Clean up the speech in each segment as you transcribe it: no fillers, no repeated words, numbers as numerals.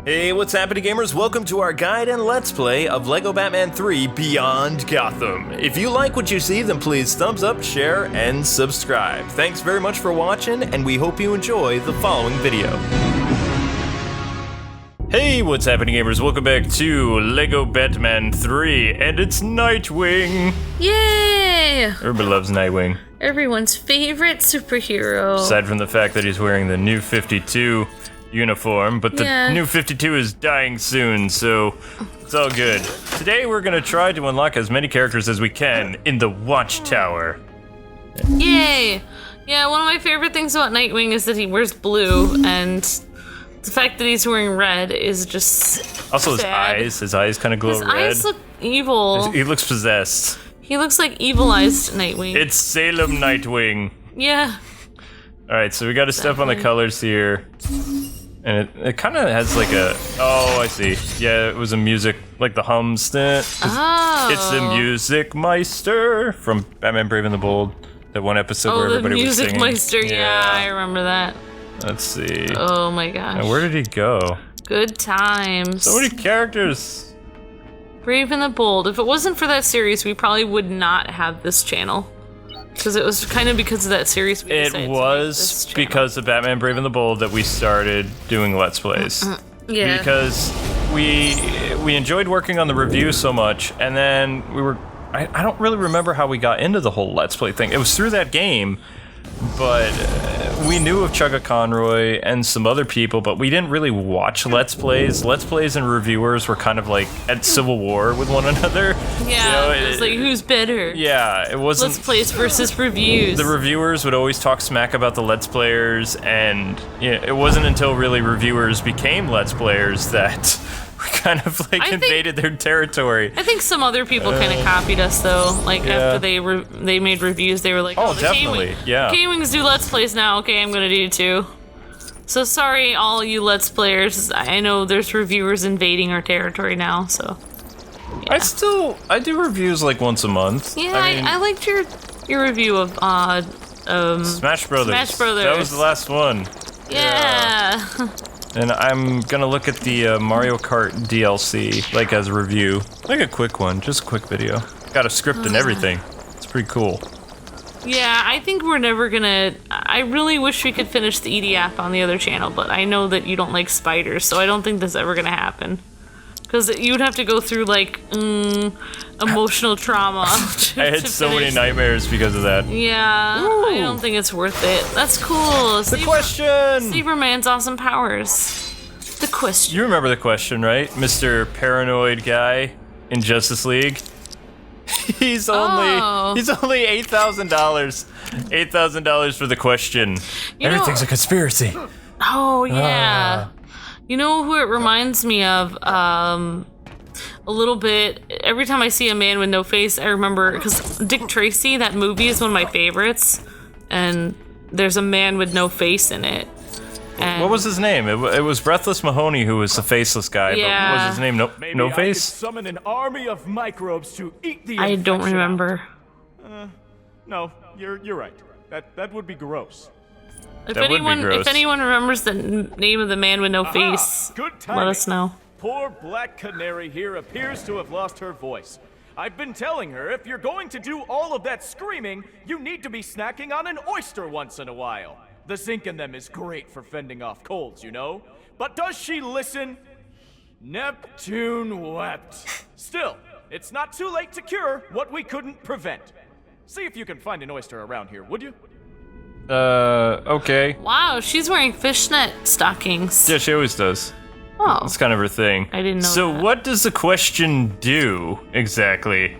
Hey, what's happening, gamers? Welcome to our guide and let's play of LEGO Batman 3 Beyond Gotham. If you like what you see, then please thumbs up, share, and subscribe. Thanks very much for watching, and we hope you enjoy the following video. Hey, what's happening, gamers? Welcome back to LEGO Batman 3, and it's Nightwing! Yay! Everybody loves Nightwing. Everyone's favorite superhero. Aside from the fact that he's wearing the new 52 uniform, but the new 52 is dying soon, so it's all good. Today we're gonna try to unlock as many characters as we can in the Watchtower. Yay! Yeah, one of my favorite things about Nightwing is that he wears blue, and the fact that he's wearing red is just also sad. his eyes kind of glow red. His eyes look evil. He looks possessed. He looks like evil-eyed Nightwing. It's Salem Nightwing. Yeah. Alright, so we gotta step on the colors here. And it kind of has like a, oh, I see. Yeah, it was a music, like the hums. Oh. It's the Music Meister from Batman Brave and the Bold. That one episode where everybody was singing. Oh, the Music Meister, yeah, I remember that. Let's see. Oh my gosh. Now, where did he go? Good times. So many characters. Brave and the Bold. If it wasn't for that series, we probably would not have this channel. Because it was kind of because of that series we decided It was because of Batman Brave and the Bold that we started doing Let's Plays. Yeah. Because we enjoyed working on the review so much, and then we were... I don't really remember how we got into the whole Let's Play thing. It was through that game, but we knew of Chugga Conroy and some other people, but we didn't really watch Let's Plays. Let's Plays and reviewers were kind of like at civil war with one another. Yeah, it was like, who's better? Yeah, it wasn't... Let's Plays versus reviews. The reviewers would always talk smack about the Let's Players, and it wasn't until really reviewers became Let's Players that we kind of like invaded their territory. I think some other people kind of copied us though. Like after they made reviews, they were like, "Oh, the definitely, yeah. K-Wings do Let's Plays now. Okay, I'm gonna do too." So sorry, all you Let's Players. I know there's reviewers invading our territory now. So yeah. I do reviews like once a month. Yeah, I liked your review of Smash Brothers. Smash Brothers. That was the last one. Yeah. And I'm gonna look at the Mario Kart DLC, like as a review. Like a quick one, just a quick video. Got a script and everything. It's pretty cool. Yeah, I think we're never gonna... I really wish we could finish the ED-app on the other channel, but I know that you don't like spiders, so I don't think that's ever gonna happen. Because you'd have to go through, like, emotional trauma. I had so many nightmares because of that. Yeah, Ooh. I don't think it's worth it. That's cool. The question! Superman's awesome powers. The question. You remember the question, right? Mr. Paranoid guy in Justice League? He's only $8,000. $8,000 for the question. Everything's a conspiracy. Oh, yeah. You know who it reminds me of? A little bit. Every time I see a man with no face, I remember, because Dick Tracy, that movie is one of my favorites, and there's a man with no face in it. And what was his name? It was Breathless Mahoney who was the faceless guy, but what was his name? No face? I could summon an army of microbes to eat the I don't infection remember. out. No, you're right. That would be gross. If anyone remembers the name of the man with no face, let us know. Poor Black Canary here appears to have lost her voice. I've been telling her if you're going to do all of that screaming, you need to be snacking on an oyster once in a while. The zinc in them is great for fending off colds, you know? But does she listen? Neptune wept. Still, it's not too late to cure what we couldn't prevent. See if you can find an oyster around here, would you? Okay. Wow, she's wearing fishnet stockings. Yeah, she always does. Oh. That's kind of her thing. I didn't know So that. what does the question do, exactly?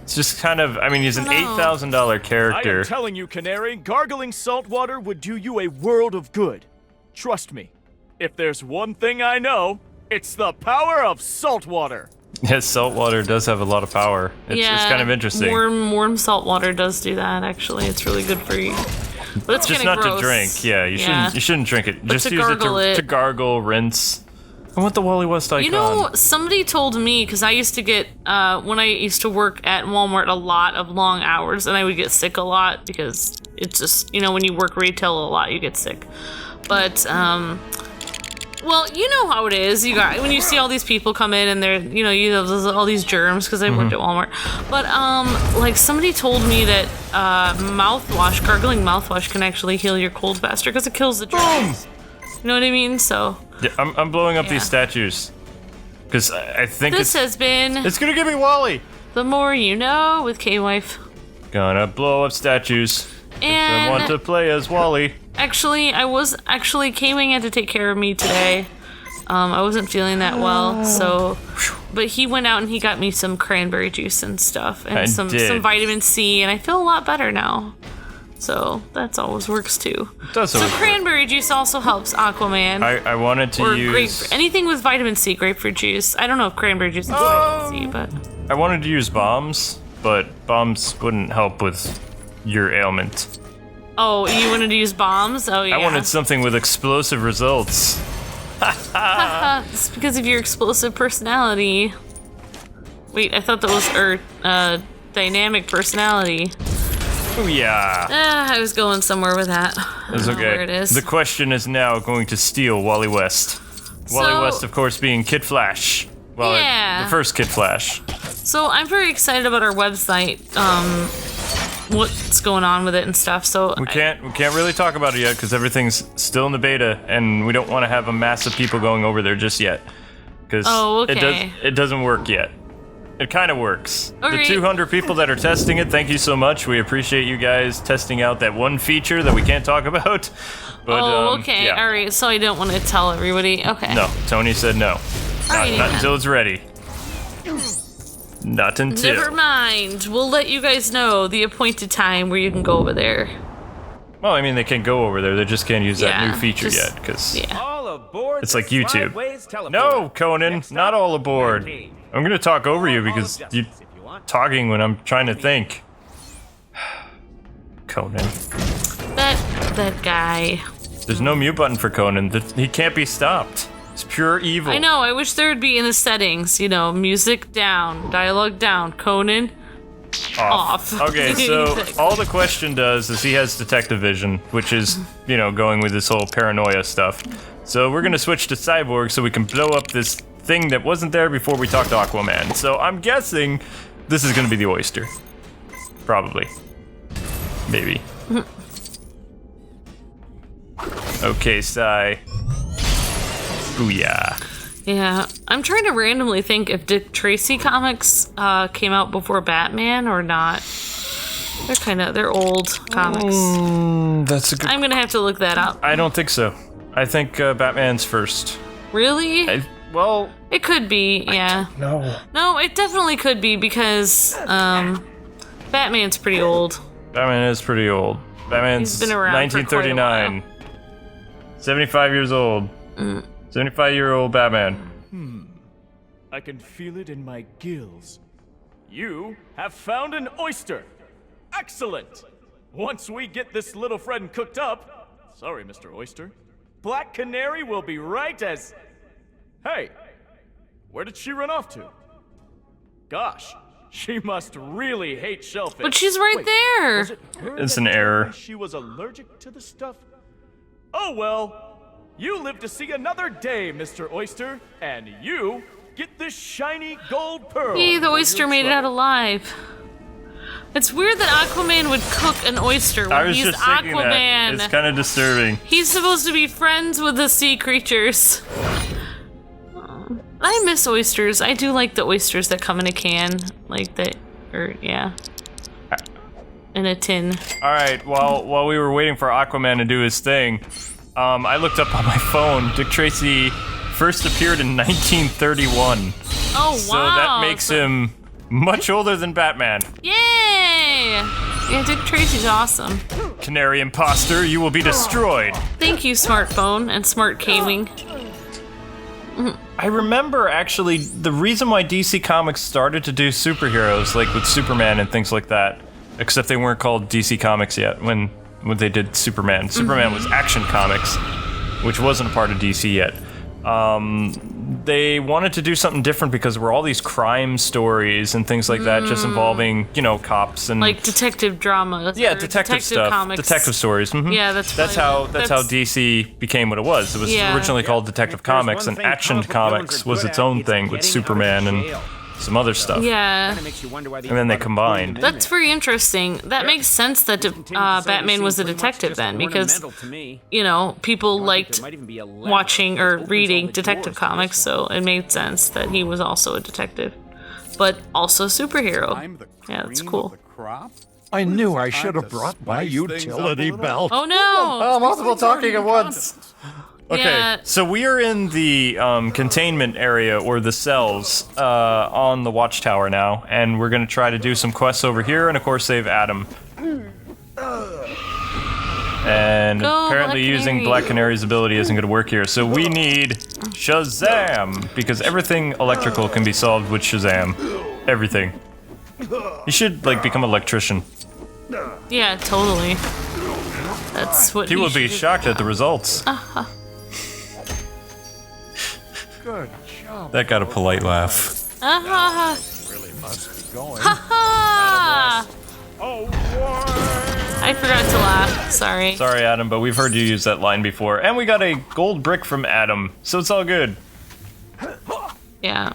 It's just kind of, I mean, he's an $8,000 character. I am telling you, Canary, gargling salt water would do you a world of good. Trust me. If there's one thing I know, it's the power of salt water. Yes, salt water does have a lot of power. It's kind of interesting. Warm salt water does do that, actually. It's really good for you. But it's just not to drink. Yeah, you shouldn't drink it. But just to use gargle to gargle, rinse. I want the Wally West icon. You know, somebody told me, because I used to get, when I used to work at Walmart a lot of long hours, and I would get sick a lot, because it's just, you know, when you work retail a lot, you get sick. But Well, you know how it is. You got when you see all these people come in and they're, you have all these germs because I worked at Walmart. But like somebody told me that gargling mouthwash can actually heal your cold faster because it kills the germs. You know what I mean? So. Yeah, I'm blowing up these statues because I think this has been. It's gonna give me Wally. The more you know with K-Wife. Gonna blow up statues. And I want to play as Wally. Actually, K-Wing had to take care of me today. I wasn't feeling that well, so. But he went out and he got me some cranberry juice and stuff, and some vitamin C, and I feel a lot better now. So that's always works too. So cranberry juice also helps Aquaman. I wanted to use anything with vitamin C, grapefruit juice. I don't know if cranberry juice is vitamin C, but I wanted to use bombs, but bombs wouldn't help with your ailment. Oh, you wanted to use bombs? Oh yeah. I wanted something with explosive results. It's because of your explosive personality. Wait, I thought that was dynamic personality. Oh yeah. I was going somewhere with that. It's okay. Where it is. The question is now going to steal Wally West. Wally West, of course, being Kid Flash. Well, the first Kid Flash. So I'm very excited about our website. What's going on with it and stuff. So we can't really talk about it yet because everything's still in the beta, and we don't want to have a mass of people going over there just yet. Because it doesn't work yet. It kind of works. Okay. The 200 people that are testing it, thank you so much. We appreciate you guys testing out that one feature that we can't talk about. But, okay. Yeah. All right. So I don't want to tell everybody. Okay. No, Tony said no. Not until it's ready. Not until. Never mind. We'll let you guys know the appointed time where you can go over there. Well, I mean, they can go over there. They just can't use that new feature yet because it's like YouTube. No, Conan, not all aboard. I'm gonna talk over you because you're talking when I'm trying to think. Conan. That guy. There's no mute button for Conan. He can't be stopped. It's pure evil. I know. I wish there would be in the settings. Music down, dialogue down, Conan off. Okay, so all the question does is he has detective vision, which is going with this whole paranoia stuff. So we're gonna switch to Cyborg so we can blow up this thing that wasn't there before we talked to Aquaman. So I'm guessing this is gonna be the oyster. Probably. Maybe. Okay, Cy. Booyah. Yeah, I'm trying to randomly think if Dick Tracy comics came out before Batman or not. They're old comics. That's a good. I'm gonna have to look that up. I don't think so. I think Batman's first. Really? Well, it could be, yeah. No, it definitely could be because Batman's pretty old. Batman is pretty old. Batman's been around 1939. 75 years old. 75-year-old Batman. I can feel it in my gills. You have found an oyster. Excellent. Once we get this little friend cooked up, sorry, Mr. Oyster, Black Canary will be right as... Hey, where did she run off to? Gosh, she must really hate shellfish. But she's right there. Was it her It's that an error. told me she was allergic to the stuff? Oh well. You live to see another day, Mr. Oyster, and you get this shiny gold pearl. The oyster made it out alive. It's weird that Aquaman would cook an oyster when he's Aquaman. It's kind of disturbing. He's supposed to be friends with the sea creatures. I miss oysters. I do like the oysters that come in a can, like that, in a tin. All right, while we were waiting for Aquaman to do his thing, I looked up on my phone. Dick Tracy first appeared in 1931. Oh, wow. So that makes him much older than Batman. Yay! Yeah, Dick Tracy's awesome. Canary imposter, you will be destroyed. Thank you, smartphone and smart K-Wing. I remember, actually, the reason why DC Comics started to do superheroes, like with Superman and things like that, except they weren't called DC Comics yet when they did Superman. Superman was Action Comics, which wasn't a part of DC yet. they wanted to do something different because there were all these crime stories and things like that, just involving, you know, cops and like detective drama. yeah, detective stuff, comics. detective stories. Yeah, that's how DC became what it was. It was originally called Detective Comics, and Action Comics was its own thing with Superman and some other stuff. Yeah. And then they combined. That's very interesting. That makes sense that Batman was a detective then, because, you know, people liked watching or reading detective comics, so it made sense that he was also a detective. But also a superhero. Yeah, that's cool. I knew I should have brought my utility belt. Oh no! Oh, multiple talking at once. Okay, Yeah. so we are in the containment area, or the cells, on the Watchtower now, and we're gonna try to do some quests over here, and of course save Adam. And Go, apparently Black using Canary. Black Canary's ability isn't gonna work here, so we need Shazam! Because everything electrical can be solved with Shazam. Everything. You should, like, become an electrician. Yeah, totally. That's what He will be should- shocked at the results. Good job. That got a polite laugh. Really must be going. Ha! I forgot to laugh. Sorry. Sorry, Adam, but we've heard you use that line before. And we got a gold brick from Adam, so it's all good. Yeah.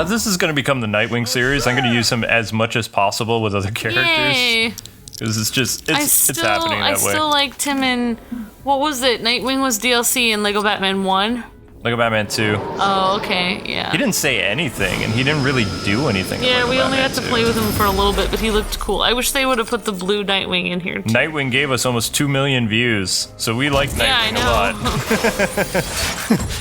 This is going to become the Nightwing series. I'm going to use him as much as possible with other characters. Yay! Because it's just, it's happening I that way. still liked him in, what was it? Nightwing was DLC in Lego Batman 1? Lego Batman 2. Oh, okay, yeah. He didn't say anything, and he didn't really do anything. in Yeah, Lego we only Batman got to 2. play with him for a little bit, but he looked cool. I wish they would have put the blue Nightwing in here. Nightwing gave us almost 2 million views, so we like Nightwing Yeah, I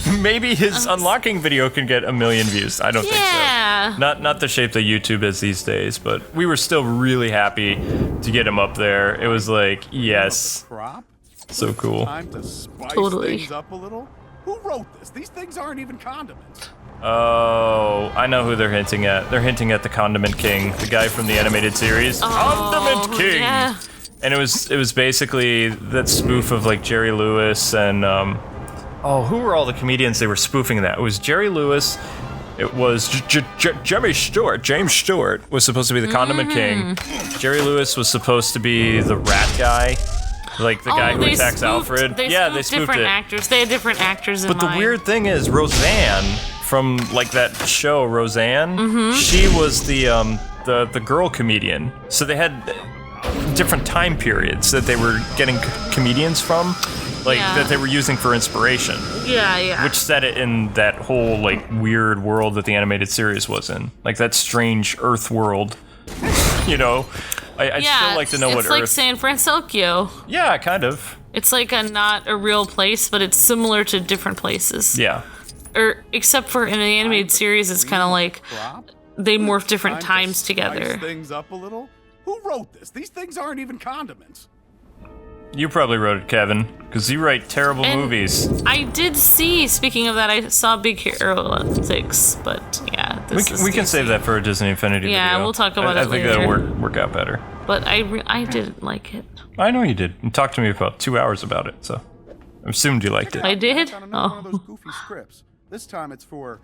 a lot. Maybe his unlocking video can get 1 million views. I don't think Yeah. so. Not the shape that YouTube is these days, but we were still really happy to get him up there. It was like, yes, Crop? so cool. Time to spice Totally. things up a little. Who wrote this? These things aren't even condiments. Oh, I know who they're hinting at. They're hinting at the Condiment King, the guy from the animated series. Condiment King! Yeah. And it was basically that spoof of like Jerry Lewis and who were all the comedians they were spoofing that? It was Jerry Lewis. It was James Stewart was supposed to be the Condiment King. Jerry Lewis was supposed to be the rat guy, like the guy who they attacks spoofed- Alfred. They Yeah, spoofed they spoofed different it. actors. They had different actors in But the mind. weird thing is, Roseanne from like that show, Roseanne, she was the girl comedian. So they had different time periods that they were getting comedians from, like Yeah. that they were using for inspiration, Yeah. which set it in that whole like weird world that the animated series was in, like that strange Earth world. You know, I'd still like to know what it's like Earth. San Francisco. Yeah, kind of. It's like not a real place, but it's similar to different places. Yeah. Or except for in the animated series, it's kind of like Crop? they morph different Time to times spice together. things up a little. Who wrote this? These things aren't even condiments. You probably wrote it, Kevin, because you write terrible And- movies. I did see. Speaking of that, I saw Big Hero 6, but yeah, We can save that for a Disney Infinity Yeah, video. we'll talk about I it think later. that'll work out better. But I didn't like it. I know you did. You talked to me for about 2 hours about it, so I assumed you liked it. I did? Got another one of those Oh. goofy scripts. This time it's for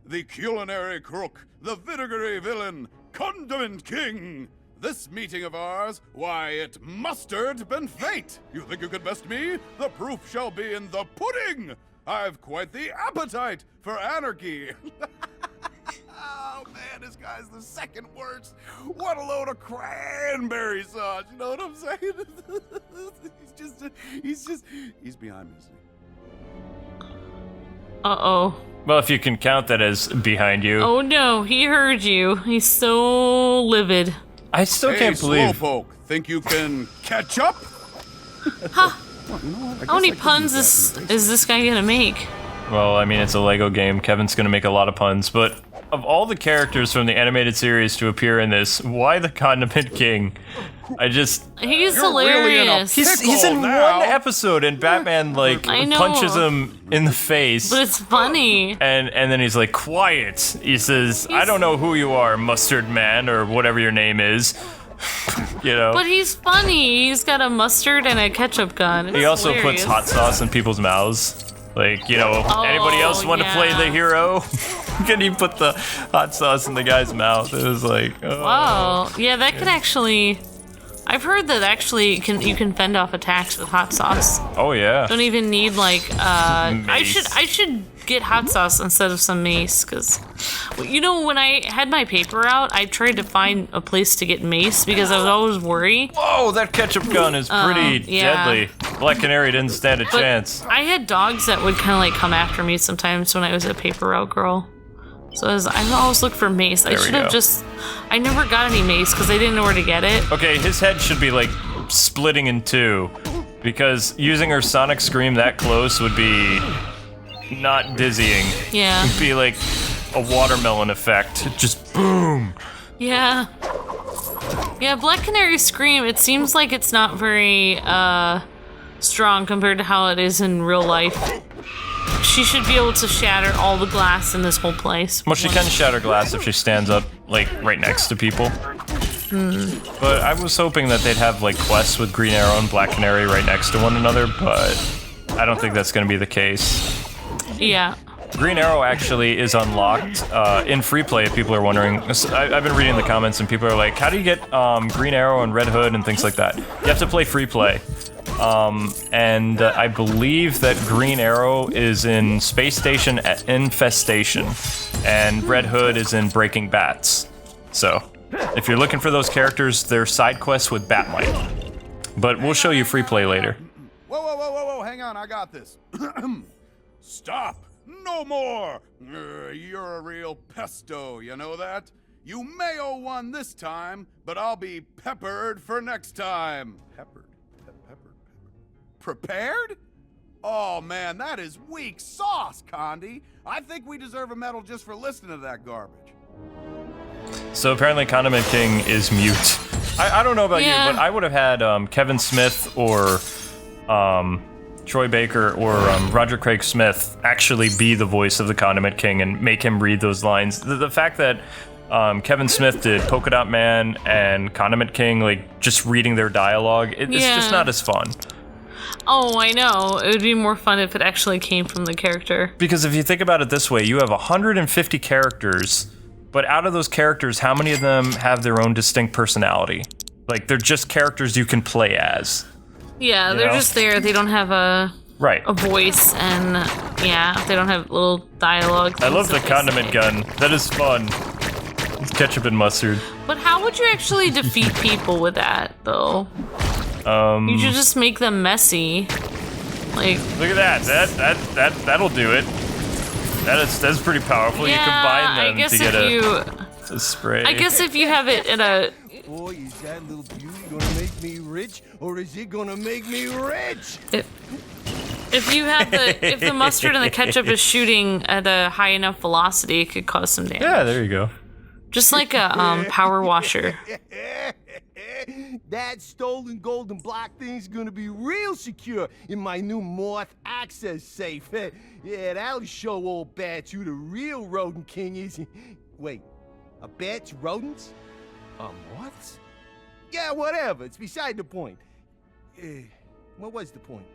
the culinary crook, the vinegary villain, Condiment King. This meeting of ours, why, it mustard been fate. You think you can best me? The proof shall be in the pudding. I've quite the appetite for anarchy. Oh man, this guy's the second worst. What a load of cranberry sauce. You know what I'm saying? he's behind me. See? Uh-oh. Well, if you can count that as behind you. Oh no, he heard you. He's so livid. I still Hey, can't believe. Slowpoke, think you can catch up? Huh. Well, you know what? I How many guess I could puns use that in is this guy gonna make? Well, I mean, it's a Lego game. Kevin's gonna make a lot of puns, but of all the characters from the animated series to appear in this, why the Condiment King? He's You're hilarious. really He's in Pickle now. one episode, and Batman like I know. punches him in the face. But it's funny. And then he's like, quiet. He says, I don't know who you are, Mustard Man, or whatever your name is. You know? But he's funny. He's got a mustard and a ketchup gun. It's He also hilarious. puts hot sauce in people's mouths. Like, you know, anybody else want to play the hero? Can you put the hot sauce in the guy's mouth? It was like, oh. Wow. Yeah, that could actually... I've heard that actually you can fend off attacks with hot sauce. Oh, yeah. Don't even need, like, Mace. I should get hot sauce instead of some mace, because, you know, when I had my paper out, I tried to find a place to get mace, because I was always worried. Whoa, that ketchup gun is pretty deadly. Black Canary didn't stand a chance. I had dogs that would kind of, like, come after me sometimes when I was a paper route girl. So I always look for mace. I should have I never got any mace, because I didn't know where to get it. Okay, his head should be, like, splitting in two, because using her sonic scream that close would be not dizzying. Yeah. It'd be like a watermelon effect. Just boom. Yeah. Yeah, Black Canary's scream, it seems like it's not very strong compared to how it is in real life. She should be able to shatter all the glass in this whole place. Well, she can shatter glass if she stands up, like, right next to people. But I was hoping that they'd have, like, quests with Green Arrow and Black Canary right next to one another, but I don't think that's going to be the case. Yeah. Green Arrow actually is unlocked in free play, if people are wondering. I've been reading the comments and people are like, how do you get Green Arrow and Red Hood and things like that? You have to play free play. And I believe that Green Arrow is in Space Station Infestation, and Red Hood is in Breaking Bats. So, if you're looking for those characters, they're side quests with Batmite. But we'll show you free play later. Whoa, hang on, I got this. Stop! No more! You're a real pesto, you know that? You may owe one this time, but I'll be peppered for next time. Peppered? Prepared? Oh man, that is weak sauce, Condi. I think we deserve a medal just for listening to that garbage. So apparently Condiment King is mute. I don't know about you, but I would have had Kevin Smith or Troy Baker or Roger Craig Smith actually be the voice of the Condiment King and make him read those lines. The fact that Kevin Smith did Polka Dot Man and Condiment King, like, just reading their dialogue, it's just not as fun. Oh, I know. It would be more fun if it actually came from the character. Because if you think about it this way, you have 150 characters, but out of those characters, how many of them have their own distinct personality? Like, they're just characters you can play as. Yeah, they're just there. They don't have a voice, and they don't have little dialogue. I love the condiment gun. That is fun. It's ketchup and mustard. But how would you actually defeat people with that, though? You should just make them messy. Like, look at that. That'll do it. That's pretty powerful. Yeah, you combine them to get a spray. I guess if you have it in a... Boy, is that little beauty gonna make me rich, or is it gonna make me rich? If you have if the mustard and the ketchup is shooting at a high enough velocity, it could cause some damage. Yeah, there you go. Just like a power washer. That stolen golden block thing's gonna be real secure in my new Moth access safe. Yeah, that'll show old Bats who the real rodent king is. Wait, a Bats rodents? Moths? Yeah, whatever. It's beside the point. What was the point?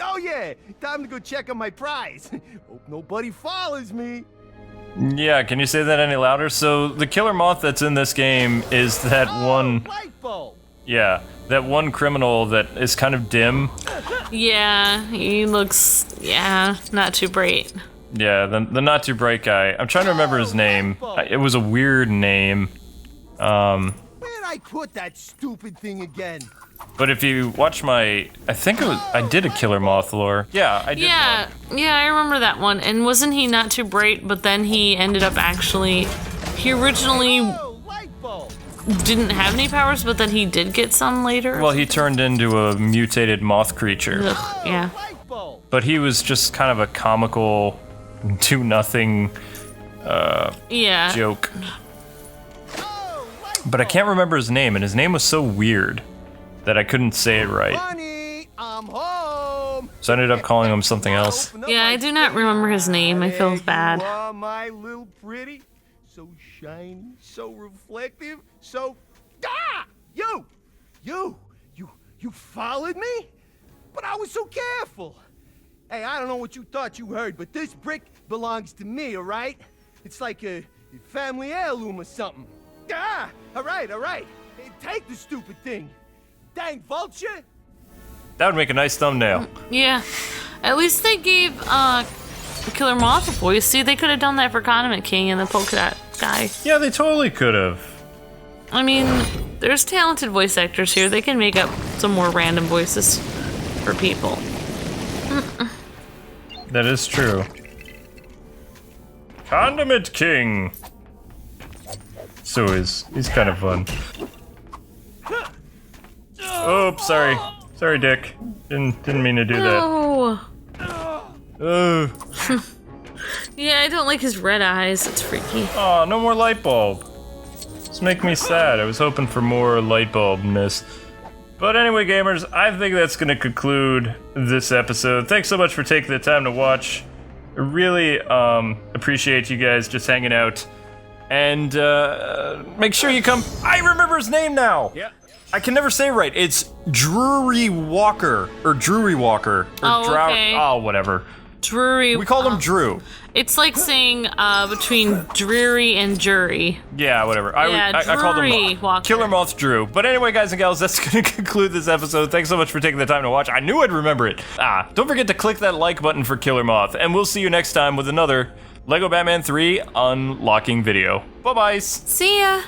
Oh yeah, time to go check on my prize. Hope nobody follows me. Yeah, can you say that any louder? So the killer moth that's in this game is that one. Light bulb. Yeah, that one criminal that is kind of dim. Yeah, he looks not too bright. Yeah, the not too bright guy. I'm trying to remember his name. It was a weird name. Where'd I put that stupid thing again? But if you watch I think I did a killer moth lore. Yeah, I did. Yeah, I remember that one. And wasn't he not too bright, but then he ended up he originally didn't have any powers, but then he did get some later? Well, he turned into a mutated moth creature. Ugh, yeah. But he was just kind of a comical, do-nothing joke. But I can't remember his name, and his name was so weird that I couldn't say it right. Honey, I'm home. So I ended up calling him something else. Yeah, I do not remember his name. I feel bad. You are my little pretty, so shiny, so reflective, so... Ah! You followed me? But I was so careful. Hey, I don't know what you thought you heard, but this brick belongs to me, all right? It's like a family heirloom or something. Ah, all right. Hey, take the stupid thing. Dang vulture. That would make a nice thumbnail. Yeah. At least they gave Killer Moth a voice. See, they could have done that for Condiment King and the polka dot guy. Yeah, they totally could have. I mean, there's talented voice actors here. They can make up some more random voices for people. That is true. Condiment King. So he's kind of fun. Oops, sorry. Sorry, Dick. Didn't mean to do that. Oh. Oh. Yeah, I don't like his red eyes. It's freaky. Aw, no more light bulb. It's making me sad. I was hoping for more light bulbness. But anyway, gamers, I think that's going to conclude this episode. Thanks so much for taking the time to watch. I really appreciate you guys just hanging out. And make sure you come... I remember his name now! Yeah. I can never say it right. It's Drury Walker. Or Drury Walker. Or Oh, okay. Oh, whatever. Drury. We called him Drew. It's like saying between dreary and jury. Yeah, whatever. Yeah, I called Drury him Walker. Killer Moth Drew. But anyway, guys and gals, that's going to conclude this episode. Thanks so much for taking the time to watch. I knew I'd remember it. Don't forget to click that like button for Killer Moth. And we'll see you next time with another LEGO Batman 3 unlocking video. Bye-bye. See ya.